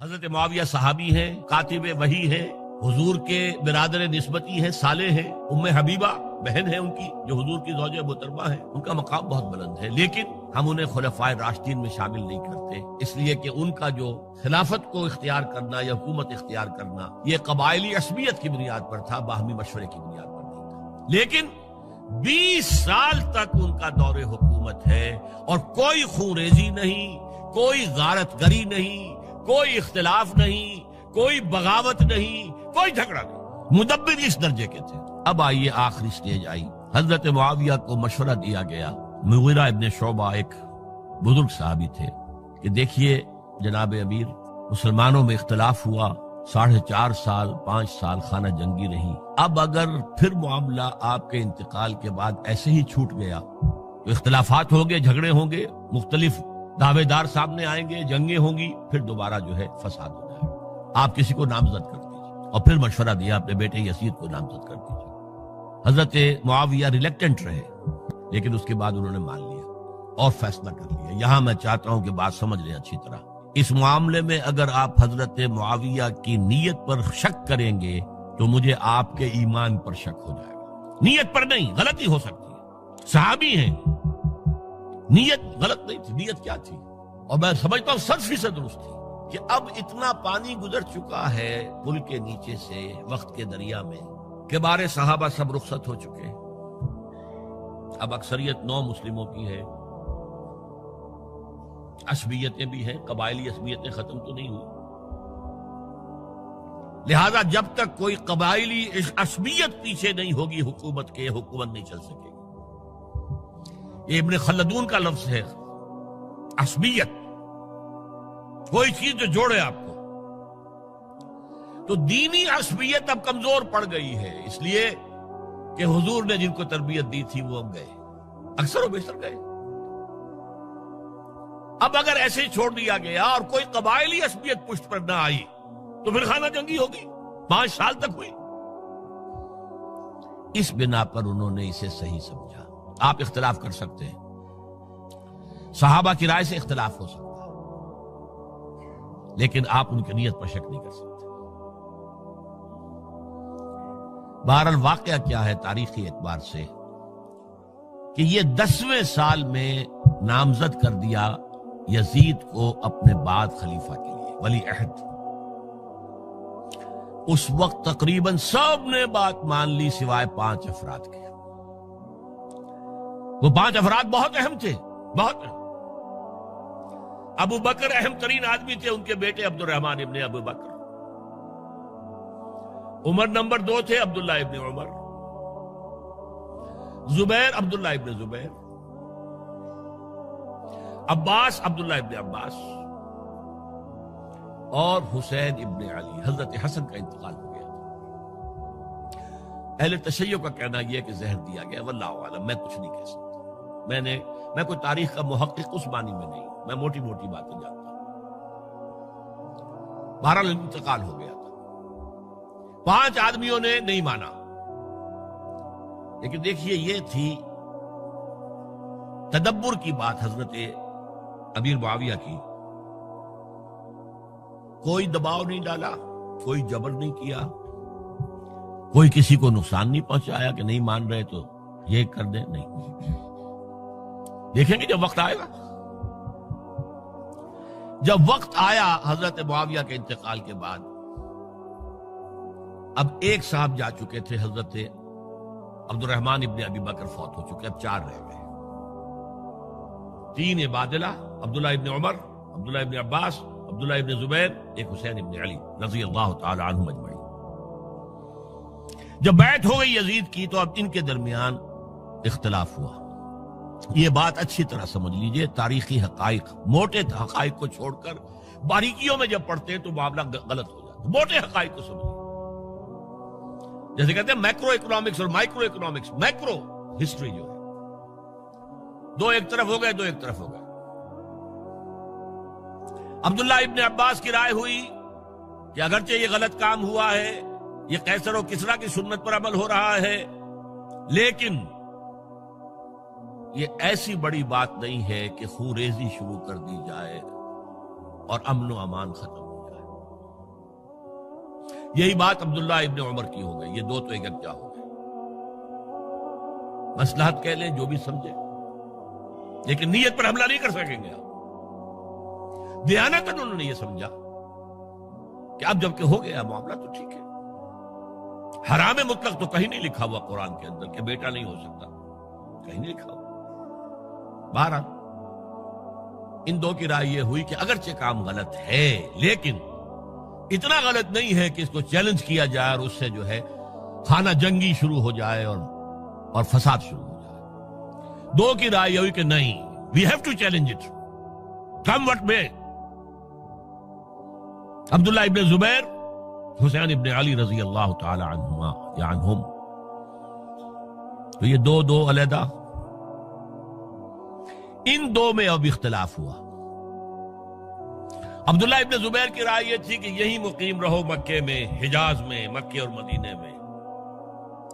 حضرت معاویہ صحابی ہیں، کاتب وحی ہیں، حضور کے برادر نسبتی ہیں، صالح ہیں، ام حبیبہ بہن ہے ان کی جو حضور کی زوجہ محترمہ ہے، ان کا مقام بہت بلند ہے، لیکن ہم انہیں خلفائے راشدین میں شامل نہیں کرتے، اس لیے کہ ان کا جو خلافت کو اختیار کرنا یا حکومت اختیار کرنا یہ قبائلی عصبیت کی بنیاد پر تھا، باہمی مشورے کی بنیاد پر نہیں تھا۔ لیکن 20 سال تک ان کا دور حکومت ہے اور کوئی خونریزی نہیں، کوئی غارت گری نہیں، کوئی اختلاف نہیں، کوئی بغاوت نہیں، کوئی جھگڑا نہیں، مدبر اس درجے کے تھے۔ اب آئیے آخری سٹیج آئی، حضرت معاویہ کو مشورہ دیا گیا، مغیرہ ابن شعبہ ایک بزرگ صحابی تھے، کہ دیکھیے جناب امیر، مسلمانوں میں اختلاف ہوا، 4.5 سال 5 سال خانہ جنگی رہی، اب اگر پھر معاملہ آپ کے انتقال کے بعد ایسے ہی چھوٹ گیا تو اختلافات ہوں گے، جھگڑے ہوں گے، مختلف دعوے دار سامنے آئیں گے، جنگیں ہوں گی، پھر دوبارہ جو ہے فساد ہو جائے گا، آپ کسی کو نامزد کر دیجیے۔ اور پھر مشورہ دیا اپنے بیٹے یزید کو نامزد کر دیجیے۔ حضرت معاویہ ریلیکٹنٹ رہے، لیکن اس کے بعد انہوں نے مان لیا اور فیصلہ کر لیا۔ یہاں میں چاہتا ہوں کہ بات سمجھ لیں اچھی طرح، اس معاملے میں اگر آپ حضرت معاویہ کی نیت پر شک کریں گے تو مجھے آپ کے ایمان پر شک ہو جائے گا۔ نیت پر نہیں، غلطی ہو سکتی ہے، صحابی ہیں، نیت غلط نہیں تھی، نیت کیا تھی؟ اور میں سمجھتا ہوں 100% درست تھی کہ اب اتنا پانی گزر چکا ہے پل کے نیچے سے وقت کے دریا میں کہ بارے صحابہ سب رخصت ہو چکے، اب اکثریت 9 مسلموں کی ہے، عصبیتیں بھی ہیں، قبائلی عصبیتیں ختم تو نہیں ہوئی، لہذا جب تک کوئی قبائلی عصبیت پیچھے نہیں ہوگی حکومت کے، حکومت نہیں چل سکے گی۔ یہ ابن خلدون کا لفظ ہے، عصبیت، کوئی چیز جو جوڑے آپ کو۔ تو دینی عصبیت اب کمزور پڑ گئی ہے، اس لیے کہ حضور نے جن کو تربیت دی تھی وہ اب گئے، اکثر و بیشتر گئے۔ اب اگر ایسے ہی چھوڑ دیا گیا اور کوئی قبائلی عصبیت پشت پر نہ آئی تو پھر خانہ جنگی ہوگی، 5 سال تک ہوئی۔ اس بنا پر انہوں نے اسے صحیح سمجھا۔ آپ اختلاف کر سکتے ہیں، صحابہ کی رائے سے اختلاف ہو سکتا ہے، لیکن آپ ان کی نیت پر شک نہیں کر سکتے۔ بہرحال واقعہ کیا ہے تاریخی اعتبار سے کہ یہ 10ویں سال میں نامزد کر دیا یزید کو اپنے بعد خلیفہ کے لیے، ولی عہد۔ اس وقت تقریباً سب نے بات مان لی سوائے 5 افراد کے۔ وہ 5 افراد بہت اہم تھے، بہت اہم۔ ابو بکر اہم ترین آدمی تھے، ان کے بیٹے عبد الرحمن ابن ابو بکر۔ عمر نمبر 2 تھے، عبداللہ ابن عمر۔ زبیر عبداللہ ابن زبیر۔ عباس عبداللہ ابن عباس، اور حسین ابن علی۔ حضرت حسن کا انتقال ہو گیا تھا۔ اہل تشیع کا کہنا یہ کہ زہر دیا گیا، واللہ اعلم، میں کچھ نہیں کہہ سکتا۔ میں کوئی تاریخ کا محقق اس معنی میں نہیں، میں موٹی موٹی باتیں جانتا ہوں۔ بہرحال انتقال ہو گیا تھا، 5 آدمیوں نے نہیں مانا، لیکن دیکھیے یہ تھی تدبر کی بات حضرت امیر معاویہ کی۔ کوئی دباؤ نہیں ڈالا، کوئی جبر نہیں کیا، کوئی کسی کو نقصان نہیں پہنچایا کہ نہیں مان رہے تو یہ کر دیں، نہیں۔ دیکھیں گے جب وقت آئے گا۔ جب وقت آیا حضرت معاویہ کے انتقال کے بعد، اب ایک صاحب جا چکے تھے، حضرت عبد الرحمن ابن ابی بکر فوت ہو چکے، اب 4 رہ گئے، 3 عبادلہ، عبداللہ ابن عمر، عبداللہ ابن عباس، عبداللہ ابن زبیر، ایک حسین ابن علی رضی اللہ تعالی عنہم اجمعین۔ جب بیعت ہو گئی یزید کی تو اب ان کے درمیان اختلاف ہوا۔ یہ بات اچھی طرح سمجھ لیجئے، تاریخی حقائق، موٹے حقائق کو چھوڑ کر باریکیوں میں جب پڑھتے ہیں تو معاملہ غلط ہو جاتا ہے۔ موٹے حقائق کو سمجھیے، جیسے کہتے ہیں میکرو اکنامکس اور مائکرو اکنامکس۔ میکرو ہسٹری جو ہے، 2 ایک طرف ہو گئے، 2 ایک طرف ہو گئے۔ عبداللہ ابن عباس کی رائے ہوئی کہ اگرچہ یہ غلط کام ہوا ہے، یہ قیصر و کسریٰ کی سنت پر عمل ہو رہا ہے، لیکن یہ ایسی بڑی بات نہیں ہے کہ خون ریزی شروع کر دی جائے اور امن و امان ختم ہو جائے۔ یہی بات عبداللہ ابن عمر کی ہو گئی، یہ دو تو ایک یکجا ہو گئے. مصلحت کہہ لیں جو بھی سمجھے، لیکن نیت پر حملہ نہیں کر سکیں گے آپ. دیانتاً انہوں نے یہ سمجھا کہ اب جب کہ ہو گیا معاملہ تو ٹھیک ہے. حرام مطلق تو کہیں نہیں لکھا ہوا قرآن کے اندر کہ بیٹا نہیں ہو سکتا، کہیں نہیں لکھا ہوا. بہرحال ان دو کی رائے یہ ہوئی کہ اگرچہ کام غلط ہے لیکن اتنا غلط نہیں ہے کہ اس کو چیلنج کیا جائے اور اس سے جو ہے خانہ جنگی شروع ہو جائے اور فساد شروع ہو جائے. دو کی رائے یہ ہوئی کہ نہیں، we have to challenge it come what may. Abdullah ابن زبیر، حسین ابن علی رضی اللہ تعالی عنہما یا عنہم، تو یہ دو علیحدہ. ان دو میں اب اختلاف ہوا. عبداللہ ابن زبیر کی رائے یہ تھی کہ یہی مقیم رہو مکے میں، حجاز میں، مکے اور مدینے میں،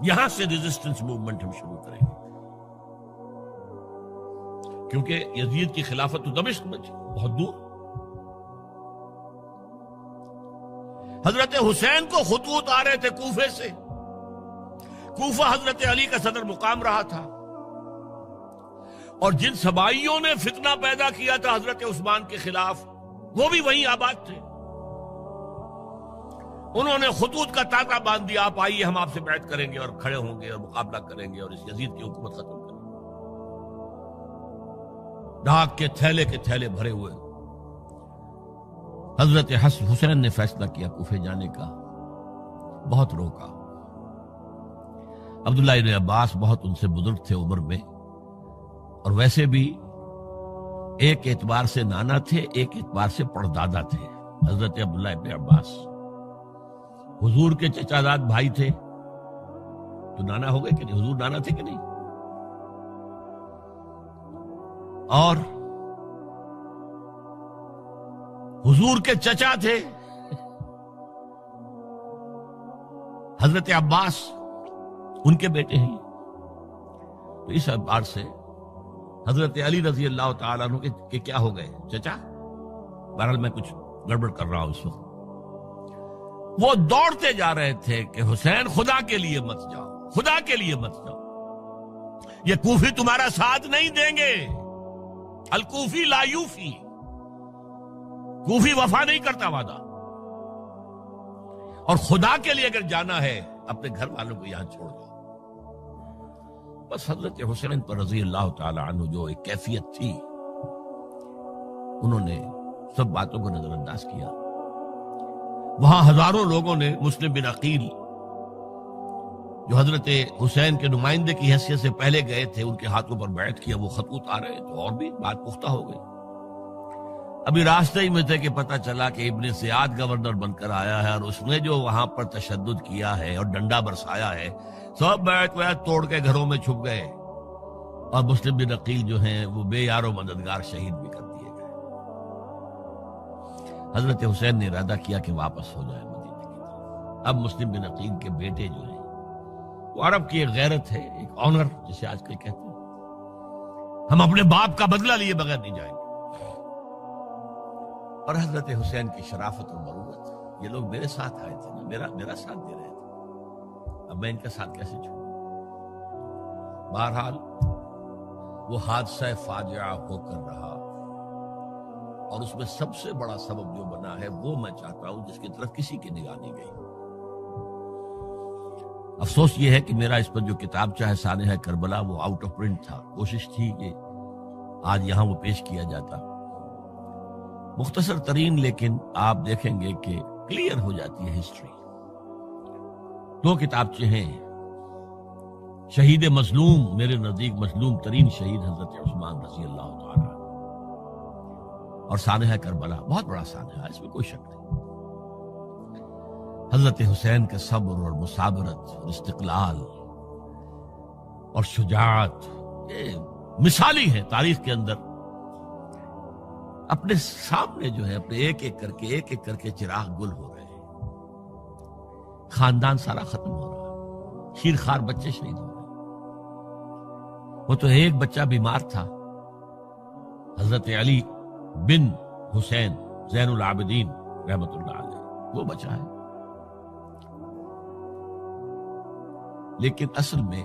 یہاں سے ریزسٹنس موومنٹ ہم شروع کریں گے، کیونکہ یزید کی خلافت تو دمشق میں تھی، بہت دور. حضرت حسین کو خطوط آ رہے تھے کوفے سے. کوفہ حضرت علی کا صدر مقام رہا تھا، اور جن سبائیوں نے فتنہ پیدا کیا تھا حضرت عثمان کے خلاف وہ بھی وہیں آباد تھے. انہوں نے خطوط کا تانتا باندھ دیا، آپ آئیے ہم آپ سے بیعت کریں گے اور کھڑے ہوں گے اور مقابلہ کریں گے اور اس یزید کی حکومت ختم کریں گے. ڈاک کے تھیلے بھرے ہوئے. حضرت حسین نے فیصلہ کیا کوفے جانے کا، بہت روکا. عبداللہ ابن عباس بہت ان سے بزرگ تھے عمر میں، اور ویسے بھی ایک اعتبار سے نانا تھے، ایک اعتبار سے پردادا تھے. حضرت عبداللہ ابن عباس حضور کے چچا زاد بھائی تھے، تو نانا ہو گئے کہ نہیں؟ حضور نانا تھے کہ نہیں؟ اور حضور کے چچا تھے حضرت عباس، ان کے بیٹے ہیں. تو اس اعتبار سے حضرت علی رضی اللہ تعالیٰ عنہ کے کیا ہو گئے؟ چچا. بہرحال میں کچھ گڑبڑ کر رہا ہوں اس وقت. وہ دوڑتے جا رہے تھے کہ حسین خدا کے لیے مت جاؤ، خدا کے لیے مت جاؤ، یہ کوفی تمہارا ساتھ نہیں دیں گے. الکوفی لا یوفی، کوفی وفا نہیں کرتا وعدہ. اور خدا کے لیے اگر جانا ہے اپنے گھر والوں کو یہاں چھوڑ دو. بس حضرت حسین پر رضی اللہ تعالی عنہ جو ایک کیفیت تھی، انہوں نے سب باتوں کو نظر انداز کیا. وہاں ہزاروں لوگوں نے مسلم بن عقیل جو حضرت حسین کے نمائندے کی حیثیت سے پہلے گئے تھے، ان کے ہاتھوں پر بیعت کیا. وہ خطوط آ رہے تو اور بھی بات پختہ ہو گئی. ابھی راستے ہی میں تھے کہ پتہ چلا کہ ابن زیاد گورنر بن کر آیا ہے، اور اس نے جو وہاں پر تشدد کیا ہے اور ڈنڈا برسایا ہے، سب بیعت توڑ کے گھروں میں چھپ گئے. اور مسلم بن عقیل جو ہیں وہ بے یار و مددگار شہید بھی کر دیے گئے. حضرت حسین نے ارادہ کیا کہ واپس ہو جائے مدینے کی طرف. اب مسلم بن عقیل کے بیٹے جو ہیں، وہ عرب کی ایک غیرت ہے، ایک آنر جسے آج کل کہتے ہیں، ہم اپنے باپ کا بدلہ لیے بغیر نہیں جائیں گے. اور حضرت حسین کی شرافت اور مروت، یہ لوگ میرے ساتھ آئے تھے نا، میرا ساتھ دے رہے تھے، اب میں ان کا ساتھ کیسے چھوڑوں. بہرحال وہ حادثہ فاجعہ ہو کر رہا، اور اس میں سب سے بڑا سبب جو بنا ہے وہ میں چاہتا ہوں جس کی طرف کسی کی نگاہ نہیں گئی. افسوس یہ ہے کہ میرا اس پر جو کتابچہ ہے سانحہ کربلا وہ آؤٹ آف پرنٹ تھا. کوشش تھی کہ آج یہاں وہ پیش کیا جاتا. مختصر ترین، لیکن آپ دیکھیں گے کہ کلیئر ہو جاتی ہے ہسٹری. دو کتابچے ہیں. شہید مظلوم، میرے نزدیک مظلوم ترین شہید حضرت عثمان رضی اللہ تعالی، اور سانحہ کربلا، بہت بڑا سانحہ ہے، اس میں کوئی شک نہیں. حضرت حسین کے صبر اور مثابرت اور استقلال اور شجاعت، یہ مثالی ہے تاریخ کے اندر. اپنے سامنے جو ہے اپنے ایک ایک کر کے چراغ گل ہو رہے ہیں. خاندان سارا ختم ہو رہا ہے، شیرخوار بچے شہید ہو رہے ہیں. وہ تو ایک بچہ بیمار تھا، حضرت علی بن حسین زین العابدین رحمت اللہ علیہ، وہ بچہ ہے. لیکن اصل میں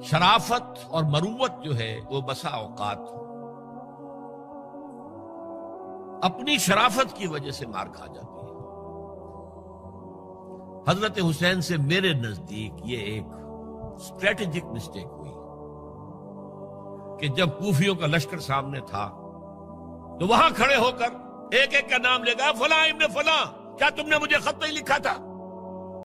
شرافت اور مروت جو ہے وہ بسا اوقات اپنی شرافت کی وجہ سے مار کھا جاتی ہے۔ حضرت حسین سے میرے نزدیک یہ ایک اسٹریٹجک مسٹیک ہوئی کہ جب کوفیوں کا لشکر سامنے تھا تو وہاں کھڑے ہو کر ایک ایک کا نام لے گا، فلاں ابن فلاں، کیا تم نے مجھے خط نہیں لکھا تھا؟